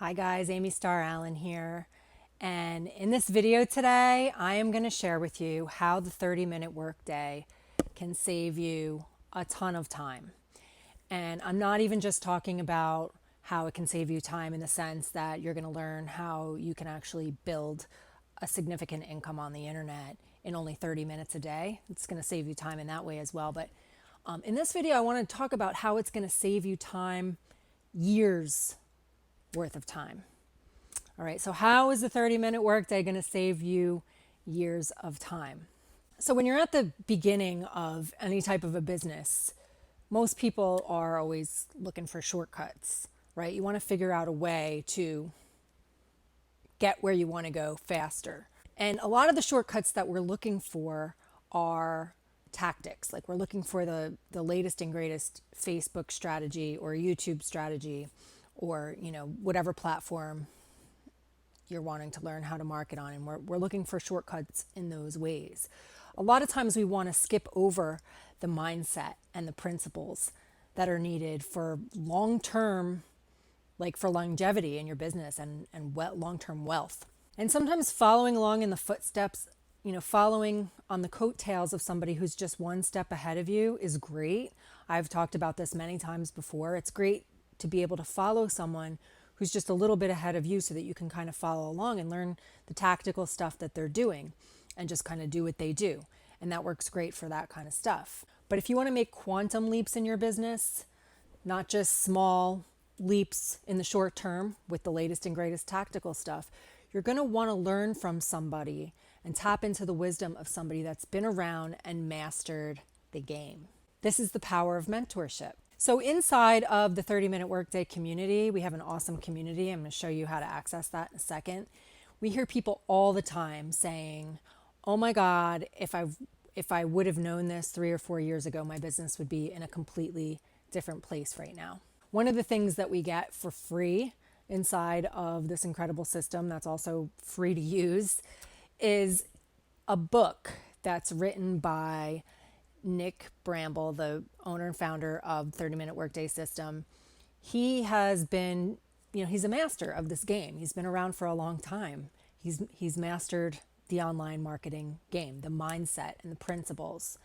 Hi guys, Amy Starr Allen here. And in this video today, I am going to share with you how the 30-minute workday can save you a ton of time. And I'm not even just talking about how it can save you time in the sense that you're going to learn how you can actually build a significant income on the internet in only 30 minutes a day. It's going to save you time in that way as well. But in this video, I want to talk about how it's going to save you time, years worth of time. All right, so how is the 30-minute workday going to save you years of time? So when you're at the beginning of any type of a business, most people are always looking for shortcuts, right? You want to figure out a way to get where you want to go faster. And a lot of the shortcuts that we're looking for are tactics. Like we're looking for the latest and greatest Facebook strategy or YouTube strategy or, whatever platform you're wanting to learn how to market on. And we're looking for shortcuts in those ways. A lot of times we want to skip over the mindset and the principles that are needed for long-term, like for longevity in your business and long-term wealth. And sometimes following along in the footsteps, following on the coattails of somebody who's just one step ahead of you is great. I've talked about this many times before. It's great to be able to follow someone who's just a little bit ahead of you so that you can kind of follow along and learn the tactical stuff that they're doing and just kind of do what they do. And that works great for that kind of stuff. But if you want to make quantum leaps in your business, not just small leaps in the short term with the latest and greatest tactical stuff, you're going to want to learn from somebody and tap into the wisdom of somebody that's been around and mastered the game. This is the power of mentorship. So inside of the 30-minute workday community, we have an awesome community. I'm going to show you how to access that in a second. We hear people all the time saying, "Oh my God, if I would have known this 3 or 4 years ago, my business would be in a completely different place right now." One of the things that we get for free inside of this incredible system that's also free to use is a book that's written by Nick Bramble, the owner and founder of 30-minute workday system. He has been, he's a master of this game. He's been around for a long time. He's mastered the online marketing game, the mindset and the principles.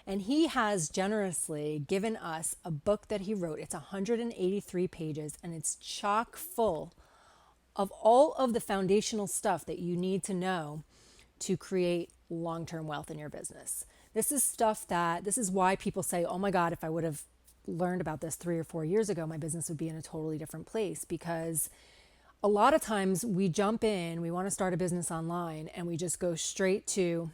And he has generously given us a book that he wrote. It's 183 pages and it's chock full of all of the foundational stuff that you need to know to create long-term wealth in your business. This is why people say, "Oh my God, if I would have learned about this 3 or 4 years ago, my business would be in a totally different place." Because a lot of times we jump in, we want to start a business online and we just go straight to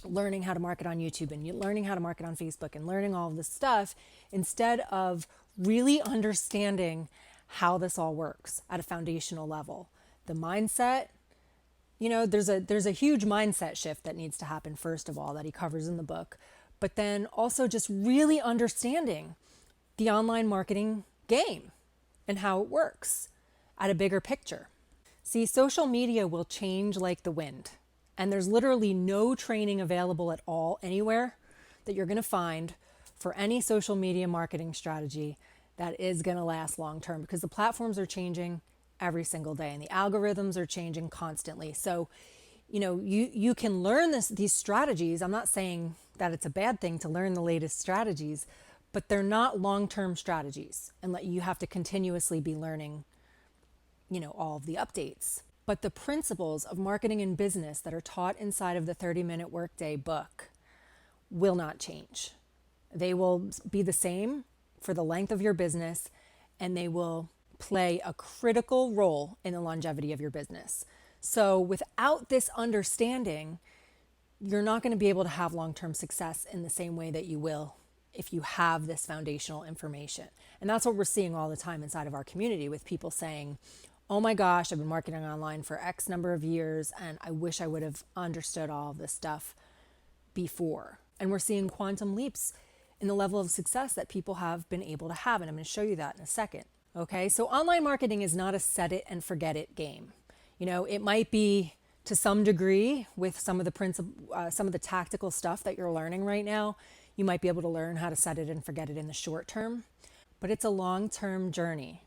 learning how to market on YouTube and learning how to market on Facebook and learning all of this stuff instead of really understanding how this all works at a foundational level. The mindset, there's a huge mindset shift that needs to happen first of all that he covers in the book, but then also just really understanding the online marketing game and how it works at a bigger picture. See, social media will change like the wind, and there's literally no training available at all anywhere that you're going to find for any social media marketing strategy that is going to last long term because the platforms are changing every single day and the algorithms are changing constantly. So, you can learn these strategies. I'm not saying that it's a bad thing to learn the latest strategies, but they're not long-term strategies and you have to continuously be learning, all of the updates. But the principles of marketing and business that are taught inside of the 30-minute workday book will not change. They will be the same for the length of your business, and they will play a critical role in the longevity of your business. So without this understanding, you're not going to be able to have long-term success in the same way that you will if you have this foundational information. And that's what we're seeing all the time inside of our community with people saying, "Oh my gosh, I've been marketing online for X number of years and I wish I would have understood all of this stuff before." And we're seeing quantum leaps in the level of success that people have been able to have. And I'm going to show you that in a second. Okay, so online marketing is not a set it and forget it game. It might be to some degree with some of the tactical stuff that you're learning right now. You might be able to learn how to set it and forget it in the short term, but it's a long-term journey.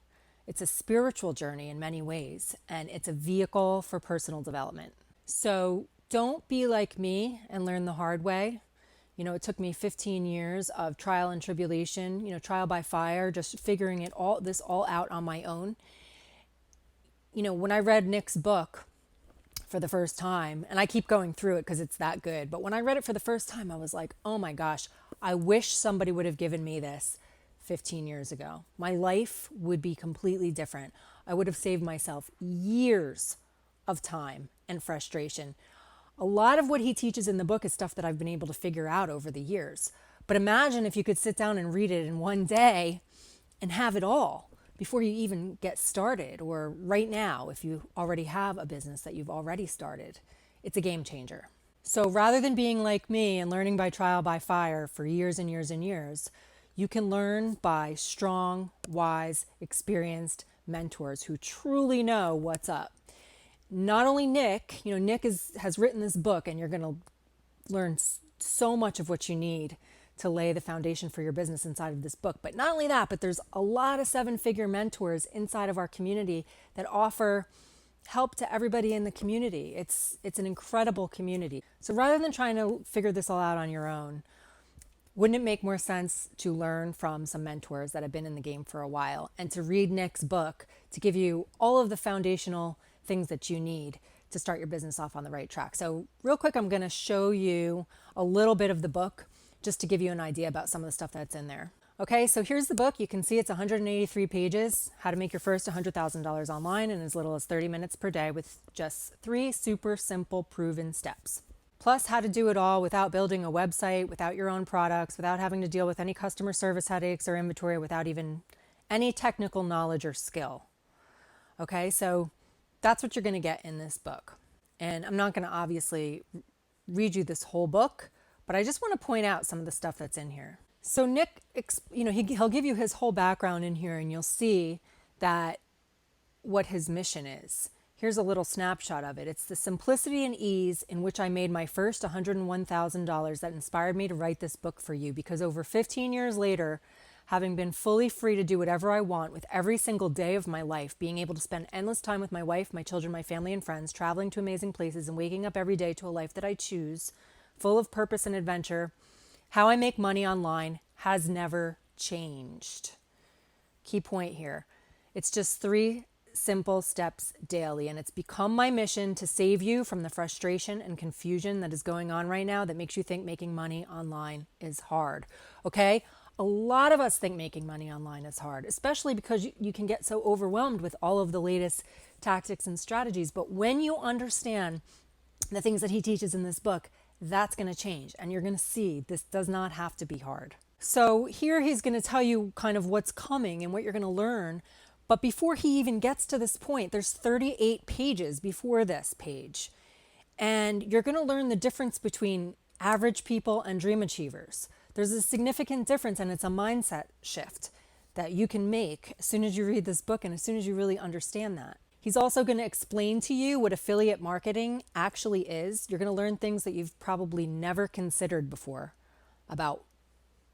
It's a spiritual journey in many ways, and it's a vehicle for personal development. So don't be like me and learn the hard way. It took me 15 years of trial and tribulation, trial by fire, just figuring this all out on my own. When I read Nick's book for the first time, and I keep going through it because it's that good, but when I read it for the first time, I was like, oh my gosh, I wish somebody would have given me this 15 years ago. My life would be completely different. I would have saved myself years of time and frustration. A lot of what he teaches in the book is stuff that I've been able to figure out over the years. But imagine if you could sit down and read it in one day and have it all before you even get started, or right now if you already have a business that you've already started. It's a game changer. So rather than being like me and learning by trial by fire for years and years and years, you can learn by strong, wise, experienced mentors who truly know what's up. Not only Nick, Nick has written this book, and you're going to learn so much of what you need to lay the foundation for your business inside of this book. But not only that, but there's a lot of 7-figure mentors inside of our community that offer help to everybody in the community. It's an incredible community. So rather than trying to figure this all out on your own, wouldn't it make more sense to learn from some mentors that have been in the game for a while, and to read Nick's book to give you all of the foundational things that you need to start your business off on the right track? So real quick, I'm going to show you a little bit of the book just to give you an idea about some of the stuff that's in there. Okay, so here's the book. You can see it's 183 pages, how to make your first $100,000 online in as little as 30 minutes per day with just 3 super simple proven steps. Plus how to do it all without building a website, without your own products, without having to deal with any customer service headaches or inventory, without even any technical knowledge or skill. Okay, so that's what you're going to get in this book. And I'm not going to obviously read you this whole book, but I just want to point out some of the stuff that's in here. So Nick, he'll give you his whole background in here, and you'll see that what his mission is. Here's a little snapshot of it. It's the simplicity and ease in which I made my first $101,000 that inspired me to write this book for you, because over 15 years later, having been fully free to do whatever I want with every single day of my life, being able to spend endless time with my wife, my children, my family, and friends, traveling to amazing places, and waking up every day to a life that I choose, full of purpose and adventure, how I make money online has never changed. Key point here. It's just 3 simple steps daily, and it's become my mission to save you from the frustration and confusion that is going on right now that makes you think making money online is hard. Okay? A lot of us think making money online is hard, especially because you can get so overwhelmed with all of the latest tactics and strategies. But when you understand the things that he teaches in this book, that's going to change, and you're going to see this does not have to be hard. So here he's going to tell you kind of what's coming and what you're going to learn. But before he even gets to this point, there's 38 pages before this page. And you're going to learn the difference between average people and dream achievers. There's a significant difference, and it's a mindset shift that you can make as soon as you read this book and as soon as you really understand that. He's also going to explain to you what affiliate marketing actually is. You're going to learn things that you've probably never considered before about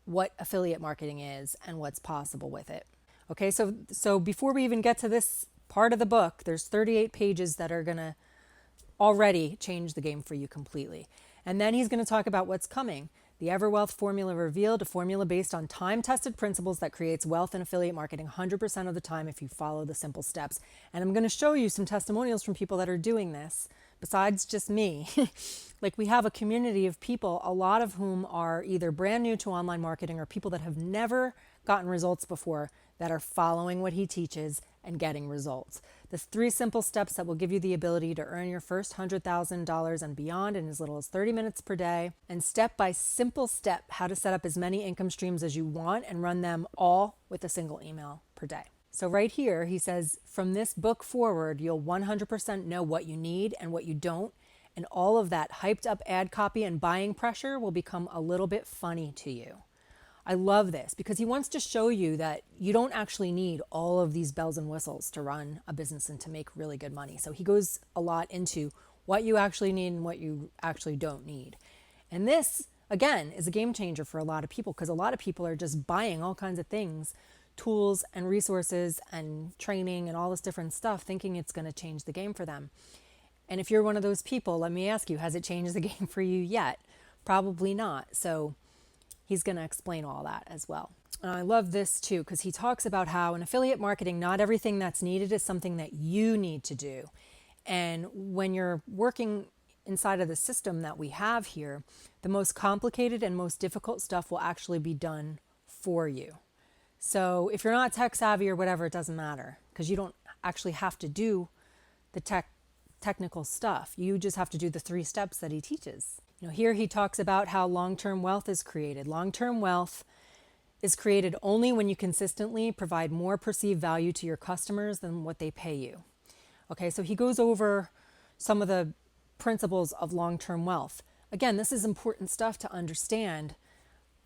what affiliate marketing is and what's possible with it. Okay, so before we even get to this part of the book, there's 38 pages that are going to already change the game for you completely. And then he's going to talk about what's coming. The Everwealth Formula revealed, a formula based on time-tested principles that creates wealth in affiliate marketing 100% of the time if you follow the simple steps. And I'm going to show you some testimonials from people that are doing this, besides just me. Like, we have a community of people, a lot of whom are either brand new to online marketing or people that have never gotten results before, that are following what he teaches and getting results. The 3 simple steps that will give you the ability to earn your first $100,000 and beyond in as little as 30 minutes per day, and step by simple step how to set up as many income streams as you want and run them all with a single email per day. So right here, he says, from this book forward, you'll 100% know what you need and what you don't, and all of that hyped up ad copy and buying pressure will become a little bit funny to you. I love this because he wants to show you that you don't actually need all of these bells and whistles to run a business and to make really good money. So he goes a lot into what you actually need and what you actually don't need. And this, again, is a game changer for a lot of people, because a lot of people are just buying all kinds of things tools and resources and training and all this different stuff, thinking it's going to change the game for them. And if you're one of those people, let me ask you, has it changed the game for you yet? Probably not. So he's going to explain all that as well. And I love this too, because he talks about how in affiliate marketing, not everything that's needed is something that you need to do. And when you're working inside of the system that we have here, the most complicated and most difficult stuff will actually be done for you. So if you're not tech savvy or whatever, it doesn't matter, because you don't actually have to do the technical stuff. You just have to do the 3 steps that he teaches. Here he talks about how long-term wealth is created. Long-term wealth is created only when you consistently provide more perceived value to your customers than what they pay you. Okay, so he goes over some of the principles of long-term wealth. Again, this is important stuff to understand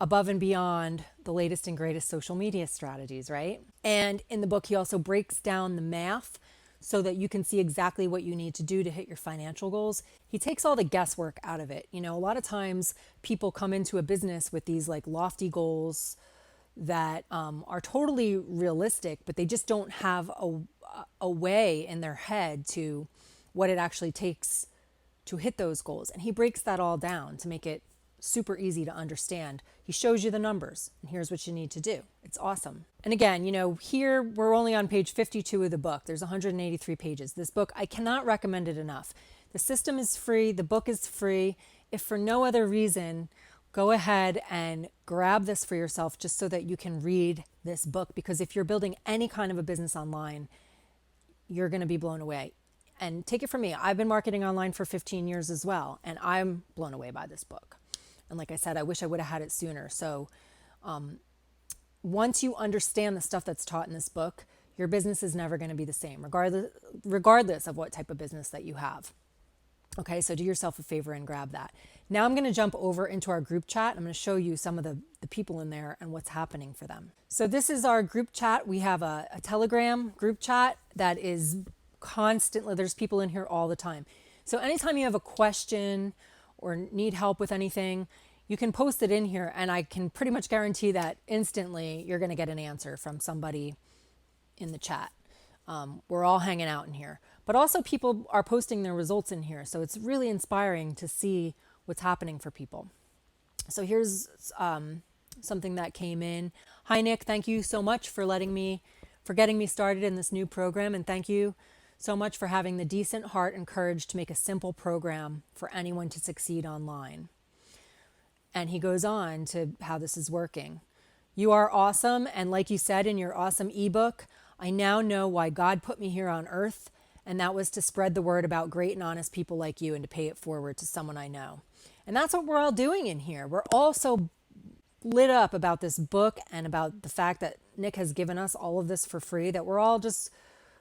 above and beyond the latest and greatest social media strategies, right? And in the book, he also breaks down the math so that you can see exactly what you need to do to hit your financial goals. He takes all the guesswork out of it. A lot of times people come into a business with these like lofty goals that are totally realistic, but they just don't have a way in their head to what it actually takes to hit those goals. And he breaks that all down to make it super easy to understand. He shows you the numbers and here's what you need to do. It's awesome. And again, here we're only on page 52 of the book. There's 183 pages. This book, I cannot recommend it enough. The system is free. The book is free. If for no other reason, go ahead and grab this for yourself just so that you can read this book. Because if you're building any kind of a business online, you're going to be blown away. And take it from me, I've been marketing online for 15 years as well, and I'm blown away by this book. And like I said, I wish I would have had it sooner. So once you understand the stuff that's taught in this book, your business is never going to be the same, regardless of what type of business that you have. Okay, so do yourself a favor and grab that. Now I'm going to jump over into our group chat. I'm going to show you some of the people in there and what's happening for them. So this is our group chat. We have a Telegram group chat that is constantly, there's people in here all the time. So anytime you have a question or need help with anything, you can post it in here and I can pretty much guarantee that instantly you're going to get an answer from somebody in the chat. We're all hanging out in here, but also people are posting their results in here. So it's really inspiring to see what's happening for people. So here's something that came in. Hi, Nick. Thank you so much for getting me started in this new program. And thank you so much for having the decent heart and courage to make a simple program for anyone to succeed online. And he goes on to how this is working. You are awesome. And like you said in your awesome ebook, I now know why God put me here on earth. And that was to spread the word about great and honest people like you and to pay it forward to someone I know. And that's what we're all doing in here. We're all so lit up about this book and about the fact that Nick has given us all of this for free, that we're all just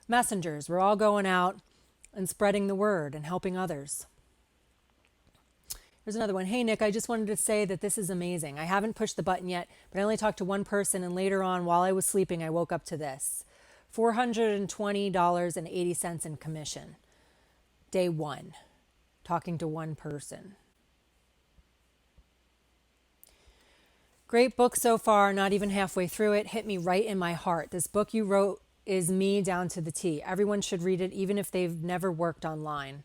messengers. We're all going out and spreading the word and helping others. Here's another one. Hey, Nick, I just wanted to say that this is amazing. I haven't pushed the button yet, but I only talked to one person, and later on, while I was sleeping, I woke up to this. $420.80 in commission. Day 1. Talking to one person. Great book so far, not even halfway through it. Hit me right in my heart. This book you wrote is me down to the T. Everyone should read it, even if they've never worked online.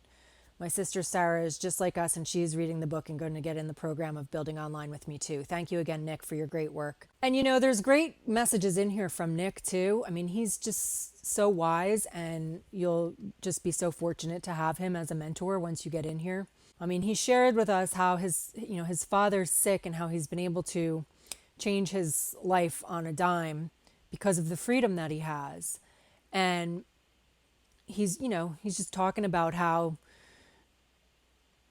My sister Starr is just like us, and she's reading the book and going to get in the program of building online with me too. Thank you again, Nick, for your great work. And there's great messages in here from Nick too. I mean, he's just so wise, and you'll just be so fortunate to have him as a mentor once you get in here. I mean, he shared with us how his father's sick and how he's been able to change his life on a dime because of the freedom that he has. And he's just talking about how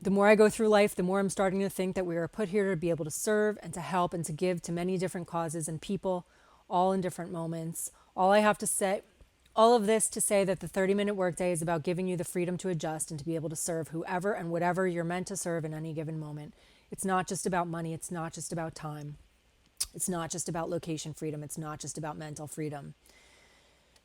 the more I go through life, the more I'm starting to think that we are put here to be able to serve and to help and to give to many different causes and people, all in different moments. All of this to say that the 30-minute workday is about giving you the freedom to adjust and to be able to serve whoever and whatever you're meant to serve in any given moment. It's not just about money. It's not just about time. It's not just about location freedom. It's not just about mental freedom.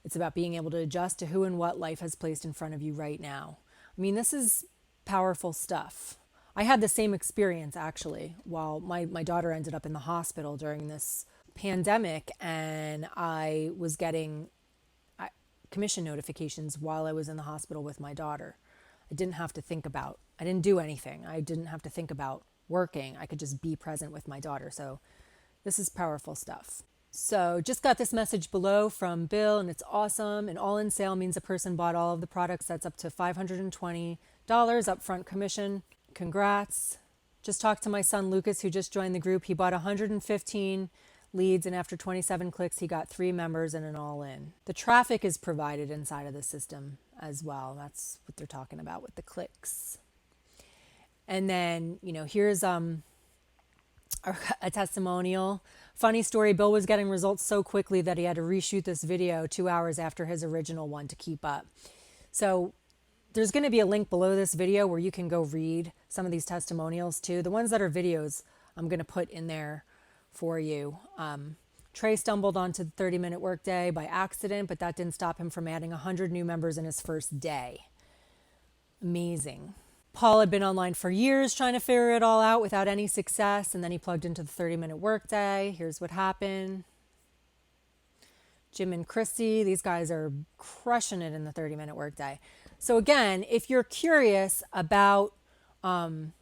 It's about being able to adjust to who and what life has placed in front of you right now. I mean, this is powerful stuff. I had the same experience actually while my daughter ended up in the hospital during this pandemic, and I was getting commission notifications while I was in the hospital with my daughter. I didn't do anything. I didn't have to think about working. I could just be present with my daughter. So this is powerful stuff. So just got this message below from Bill, and it's awesome. An all-in sale means a person bought all of the products. That's up to $520 upfront commission. Congrats. Just talked to my son Lucas, who just joined the group. He bought 115 leads, and after 27 clicks, he got 3 members and an all-in. The traffic is provided inside of the system as well. That's what they're talking about with the clicks. And then, here's a testimonial. Funny story, Bill was getting results so quickly that he had to reshoot this video 2 hours after his original one to keep up. So there's going to be a link below this video where you can go read some of these testimonials too. The ones that are videos, I'm going to put in there for you. Trey stumbled onto the 30-minute workday by accident, but that didn't stop him from adding 100 new members in his first day. Amazing. Paul had been online for years trying to figure it all out without any success, and then he plugged into the 30-minute workday. Here's what happened. Jim and Christy, these guys are crushing it in the 30-minute workday. So again, if you're curious about, or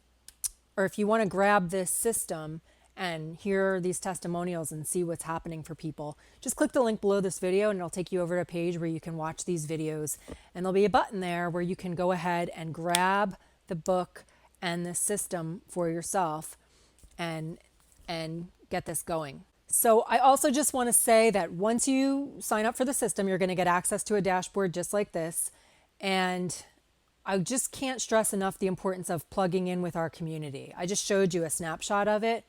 if you want to grab this system and hear these testimonials and see what's happening for people, just click the link below this video and it'll take you over to a page where you can watch these videos. And there'll be a button there where you can go ahead and grab the book and the system for yourself and get this going. So I also just want to say that once you sign up for the system, you're going to get access to a dashboard just like this. And I just can't stress enough the importance of plugging in with our community. I just showed you a snapshot of it.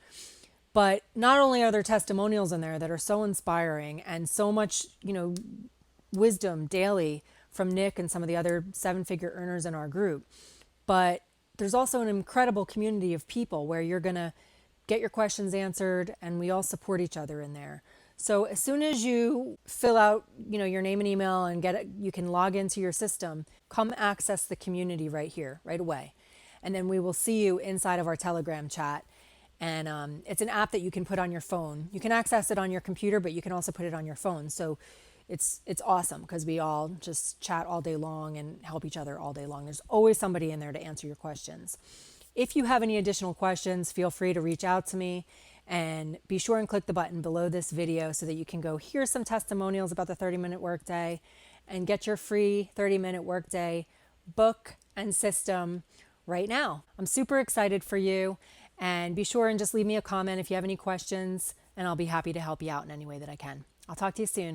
But not only are there testimonials in there that are so inspiring and so much, wisdom daily from Nick and some of the other 7-figure earners in our group, but there's also an incredible community of people where you're going to get your questions answered, and we all support each other in there. So as soon as you fill out, your name and email and you can log into your system, come access the community right here, right away. And then we will see you inside of our Telegram chat. And it's an app that you can put on your phone. You can access it on your computer, but you can also put it on your phone. So it's awesome because we all just chat all day long and help each other all day long. There's always somebody in there to answer your questions. If you have any additional questions, feel free to reach out to me, and be sure and click the button below this video so that you can go hear some testimonials about the 30-minute workday and get your free 30-minute workday book and system right now. I'm super excited for you, and be sure and just leave me a comment if you have any questions, and I'll be happy to help you out in any way that I can. I'll talk to you soon.